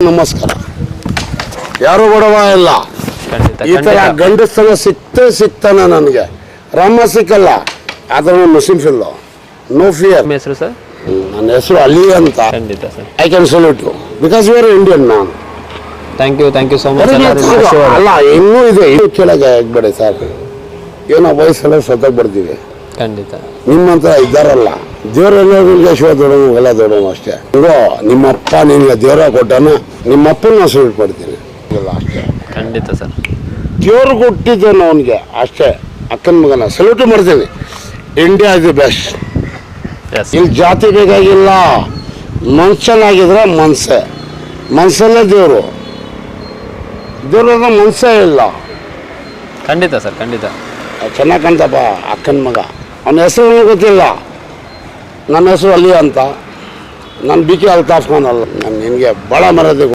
ನಮಸ್ಕಾರ. ಯಾರು ಕೊಡವ ಇಲ್ಲ. ಈ ಥರ ಗಂಡಸ್ತನ ಸಿಗ್ತಾನೆ ನನಗೆ. ರಾಮ ಸಿಕ್ಕಲ್ಲ, ಆದರೆ ಮುಸ್ಲಿಮ್ಸ್ ಇಲ್ಲ. No fear. ಹೆಸರು ಸರ್? ನನ್ನ ಹೆಸರು ಅಲಿ ಅಂತ. ಖಂಡಿತ sir. I can salute you because you are Indian. ನಾನು ಥ್ಯಾಂಕ್ ಯು ಸೋ ಮಚ್. ಅಲ್ಲ, ಇನ್ನೂ ಇದೆ, ಇನ್ನೂ ಕೆಳಗೆ ಆಗ್ಬೇಡಿ ಸರ್. ಏನೋ ವಯಸ್ಸೆಲ್ಲ ಸತ್ತಾಗ ಬರ್ತೀವಿ. ಖಂಡಿತ ನಿಮ್ಮಂತ ಇದ್ದಾರಲ್ಲ, ದೇವರೆಲ್ಲರಿಗೆ ಶಿವ ದೊಡ್ಡನು ಎಲ್ಲ ದೊಡ್ಡನು ಅಷ್ಟೇ. ಹಿಂಗೋ ನಿಮ್ಮಪ್ಪ ನಿನ್ಗೆ ದೇವರ ಕೊಟ್ಟಾನ, ನಿಮ್ಮಪ್ಪನ ನಾನು ಸಲ್ಯೂಟ್ ಮಾಡ್ತೀನಿ ಅಷ್ಟೇ. ಖಂಡಿತ ಸರ್. ದೇವ್ರು ಕೊಟ್ಟಿದ್ದೇನೆ ಅವನಿಗೆ ಅಷ್ಟೇ. ಅಕ್ಕನ ಮಗನ ಸಲ್ಯೂಟ್ ಮಾಡ್ತೀನಿ. India is the best. ಇಲ್ಲಿ ಜಾತಿ ಬೇಕಾಗಿಲ್ಲ, ಮನುಷ್ಯನಾಗಿದ್ರೆ ಮನಸ್ಸಲ್ಲೇ ದೇವರು. ದೇವ್ರದ ಮನಸ್ಸೇ ಇಲ್ಲ. ಖಂಡಿತ ಸರ್, ಖಂಡಿತ. ಚೆನ್ನಾಗಿ ಕಾಣ್ತಪ್ಪ ಅಕ್ಕನ ಮಗ. ಅವನ ಹೆಸರು ಗೊತ್ತಿಲ್ಲ, ನನ್ನ ಹೆಸರು ಅಲಿ ಅಂತ. ನಾನು ಬಿ ಕೆ ಅಲ್ತಾಫ್ ಖಾನ್ ಅಲ್ಲ. ನಾನು ನಿನಗೆ ಭಾಳ ಮರ್ಯಾದೆ